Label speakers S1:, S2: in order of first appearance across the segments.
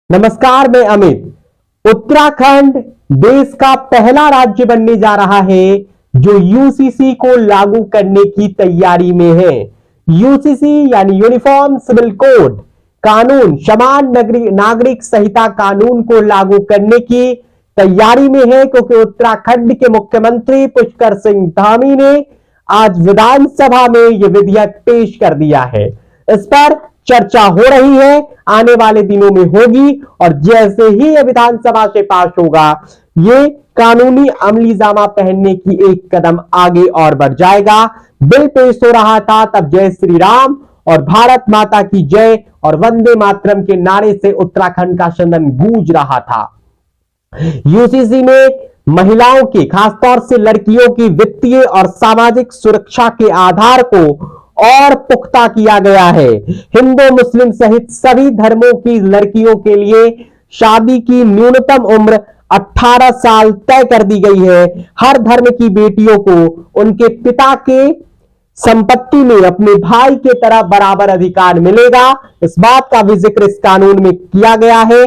S1: नमस्कार, मैं अमित। उत्तराखंड देश का पहला राज्य बनने जा रहा है जो यूसीसी को लागू करने की तैयारी में है। यूसीसी यानी यूनिफॉर्म सिविल कोड कानून, समान नागरिक संहिता कानून को लागू करने की तैयारी में है, क्योंकि उत्तराखंड के मुख्यमंत्री पुष्कर सिंह धामी ने आज विधानसभा में यह विधेयक पेश कर दिया है। इस पर चर्चा हो रही है, आने वाले दिनों में होगी, और जैसे ही यह विधानसभा से पास होगा, ये कानूनी अमलीजामा पहनने की एक कदम आगे और बढ़ जाएगा। बिल पेश हो रहा था तब जय श्री राम और भारत माता की जय और वंदे मातरम के नारे से उत्तराखंड का सदन गूंज रहा था। यूसीसी में महिलाओं के, खासतौर से लड़कियों की वित्तीय और सामाजिक सुरक्षा के आधार को और पुख्ता किया गया है। हिंदू मुस्लिम सहित सभी धर्मों की लड़कियों के लिए शादी की न्यूनतम उम्र 18 साल तय कर दी गई है। हर धर्म की बेटियों को उनके पिता के संपत्ति में अपने भाई के तरह बराबर अधिकार मिलेगा। इस बात का भी जिक्र इस कानून में किया गया है।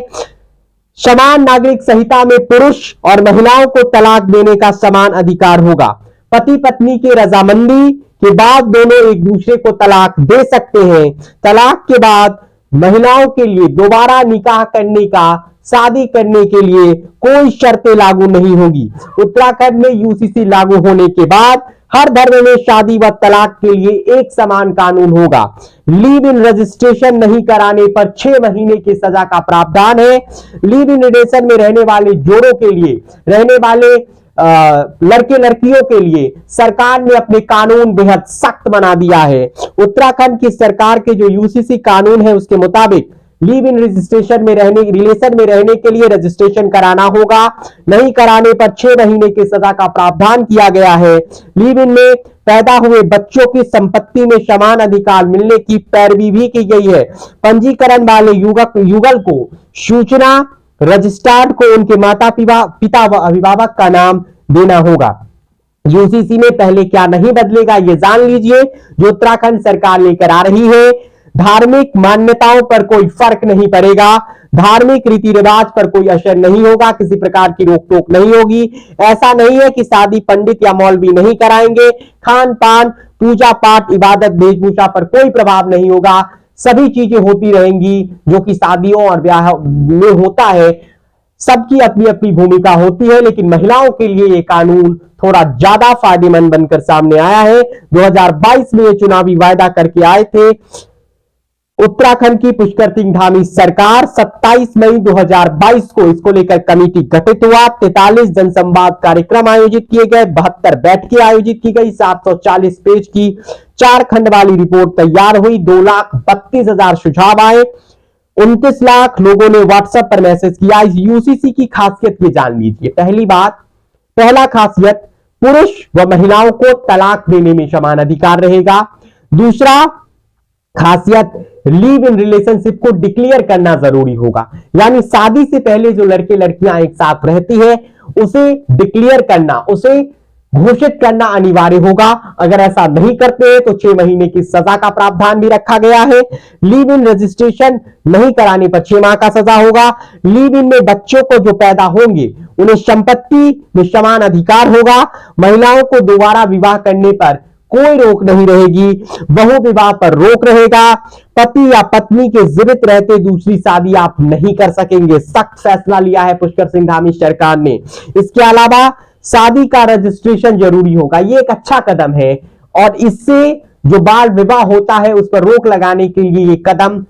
S1: समान नागरिक संहिता में पुरुष और महिलाओं को तलाक देने का समान अधिकार होगा। पति पत्नी की रजामंदी के बाद दोनों एक दूसरे को तलाक दे सकते हैं। तलाक के बाद महिलाओं के लिए दोबारा निकाह करने का, शादी करने के लिए कोई शर्तें लागू नहीं होगी। उत्तराखंड में यूसीसी लागू होने के बाद हर धर्म में शादी व तलाक के लिए एक समान कानून होगा। लीव इन रजिस्ट्रेशन नहीं कराने पर 6 महीने की सजा का प्रावधान है। लीव इन रिलेशन में रहने वाले जोड़ों के लिए, रहने वाले लड़के लड़कियों के लिए सरकार ने अपने कानून बेहद सख्त बना दिया है। उत्तराखंड की सरकार के जो यूसीसी कानून है उसके मुताबिक लिव इन रिलेशन में रहने के लिए रजिस्ट्रेशन कराना होगा। नहीं कराने पर 6 महीने की सजा का प्रावधान किया गया है। लिव इन में पैदा हुए बच्चों की संपत्ति में समान अधिकार मिलने की पैरवी भी की गई है। पंजीकरण वाले युगल को सूचना रजिस्ट्रार को उनके माता पिता व अभिभावक का नाम देना होगा। यूसीसी में पहले क्या नहीं बदलेगा, ये जान लीजिए, जो उत्तराखंड सरकार लेकर आ रही है। धार्मिक मान्यताओं पर कोई फर्क नहीं पड़ेगा। धार्मिक रीति रिवाज पर कोई असर नहीं होगा। किसी प्रकार की रोक टोक नहीं होगी। ऐसा नहीं है कि शादी पंडित या मौलवी नहीं कराएंगे। खान पान, पूजा पाठ, इबादत, वेशभूषा पर कोई प्रभाव नहीं होगा। सभी चीजें होती रहेंगी जो कि शादियों और ब्याह में होता है। सबकी अपनी अपनी भूमिका होती है, लेकिन महिलाओं के लिए यह कानून थोड़ा ज्यादा फायदेमंद बनकर सामने आया है। 2022 में ये चुनावी वायदा करके आए थे उत्तराखंड की पुष्कर सिंह धामी सरकार। 27 मई 2022 को इसको लेकर कमेटी गठित हुआ। 43 जनसंवाद कार्यक्रम आयोजित किए गए, 72 बैठकें आयोजित की गई, 740 पेज की 4 खंड वाली रिपोर्ट तैयार हुई। 2,32,000 सुझाव आए। 29 लाख लोगों ने व्हाट्सएप पर मैसेज किया। इस यूसीसी की खासियत ये जान लीजिए। पहला खासियत, पुरुष व महिलाओं को तलाक देने में समान अधिकार रहेगा। दूसरा खासियत, लिव इन रिलेशनशिप को डिक्लेयर करना जरूरी होगा। यानी शादी से पहले जो लड़के लड़कियां एक साथ रहती है उसे डिक्लेयर करना, उसे घोषित करना अनिवार्य होगा। अगर ऐसा नहीं करते हैं तो 6 महीने की सजा का प्रावधान भी रखा गया है। लिव इन रजिस्ट्रेशन नहीं कराने पर 6 माह का सजा होगा। लिव इन में बच्चों को जो पैदा होंगे उन्हें संपत्ति में समान अधिकार होगा। महिलाओं को दोबारा विवाह करने पर कोई रोक नहीं रहेगी। बहु विवाह पर रोक रहेगा। पति या पत्नी के जीवित रहते दूसरी शादी आप नहीं कर सकेंगे। सख्त फैसला लिया है पुष्कर सिंह धामी सरकार ने। इसके अलावा शादी का रजिस्ट्रेशन जरूरी होगा। ये एक अच्छा कदम है और इससे जो बाल विवाह होता है उस पर रोक लगाने के लिए ये कदम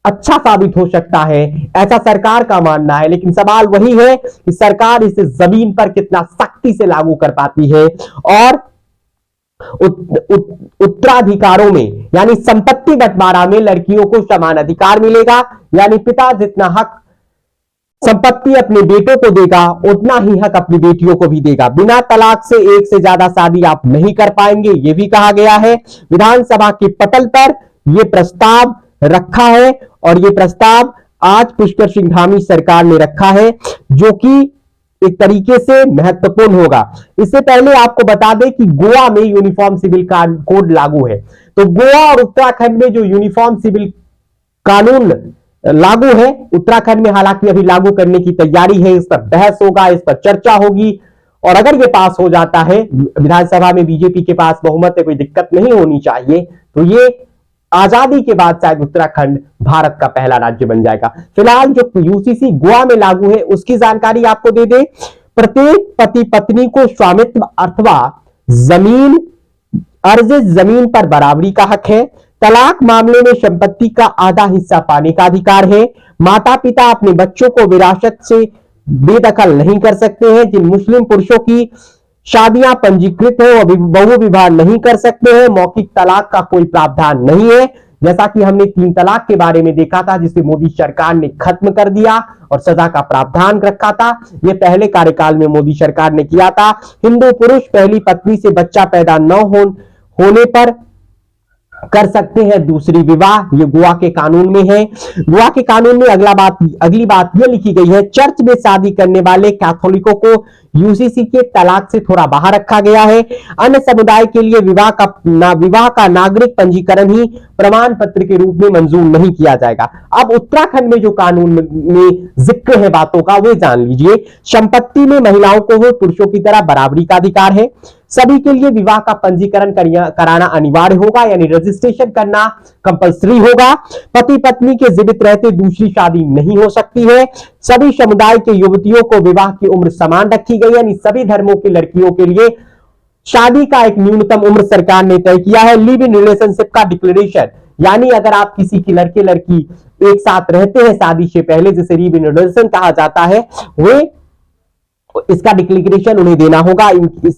S1: अच्छा साबित हो सकता है, ऐसा सरकार का मानना है। लेकिन सवाल वही है कि सरकार इसे जमीन पर कितना सख्ती से लागू कर पाती है। और उत्तराधिकारों में यानी संपत्ति बंटवारा में लड़कियों को समान अधिकार मिलेगा। यानी पिता जितना हक संपत्ति अपने बेटों को देगा उतना ही हक अपनी बेटियों को भी देगा। बिना तलाक से एक से ज्यादा शादी आप नहीं कर पाएंगे, यह भी कहा गया है। विधानसभा के पटल पर यह प्रस्ताव रखा है और यह प्रस्ताव आज पुष्कर सिंह धामी सरकार ने रखा है, जो कि एक तरीके से महत्वपूर्ण होगा। इससे पहले आपको बता दें कि गोवा में यूनिफॉर्म सिविल कोड लागू है। तो गोवा और उत्तराखंड में जो यूनिफॉर्म सिविल कानून लागू है। उत्तराखंड में हालांकि अभी लागू करने की तैयारी है, इस पर बहस होगा, इस पर चर्चा होगी, और अगर ये पास हो जाता है, विधानसभा में बीजेपी के पास बहुमत है, कोई दिक्कत नहीं होनी चाहिए, तो ये आजादी के बाद शायद उत्तराखंड भारत का पहला राज्य बन जाएगा। फिलहाल जो यूसीसी गोवा में लागू है उसकी जानकारी आपको दे दे। प्रत्येक पति पत्नी को स्वामित्व अथवा जमीन अर्जित जमीन पर बराबरी का हक है। तलाक मामले में संपत्ति का आधा हिस्सा पाने का अधिकार है। माता पिता अपने बच्चों को विरासत से बेदखल नहीं कर सकते हैं। जिन मुस्लिम पुरुषों की शादियां पंजीकृत है वो बहु विवाह नहीं कर सकते हैं। मौखिक तलाक का कोई प्रावधान नहीं है, जैसा कि हमने 3 तलाक के बारे में देखा था, जिसे मोदी सरकार ने खत्म कर दिया और सजा का प्रावधान रखा था। यह पहले कार्यकाल में मोदी सरकार ने किया था। हिंदू पुरुष पहली पत्नी से बच्चा पैदा न होने पर कर सकते हैं दूसरी विवाह, ये गोवा के कानून में है। गोवा के कानून में अगली बात यह लिखी गई है, चर्च में शादी करने वाले कैथोलिकों को यूसीसी के तलाक से थोड़ा बाहर रखा गया है। अन्य समुदाय के लिए विवाह का नागरिक पंजीकरण ही प्रमाण पत्र के रूप में मंजूर नहीं किया जाएगा। अब उत्तराखंड में जो कानून में जिक्र है बातों का, वे जान लीजिए। संपत्ति में महिलाओं को पुरुषों की तरह बराबरी का अधिकार है। सभी के लिए विवाह का पंजीकरण कराना अनिवार्य होगा, यानी रजिस्ट्रेशन करना कंपलसरी होगा। पति पत्नी के जीवित रहते दूसरी शादी नहीं हो सकती है। सभी समुदाय के युवतियों को विवाह की उम्र समान रखी गई है, यानी सभी धर्मों की लड़कियों के लिए शादी का एक न्यूनतम उम्र सरकार ने तय किया है। लिव इन रिलेशनशिप का डिक्लेरेशन, यानी अगर आप किसी की लड़की एक साथ रहते हैं शादी से पहले, जिसे लिव इन रिलेशन कहा जाता है, वे इसका डिक्लेरेशन उन्हें देना होगा।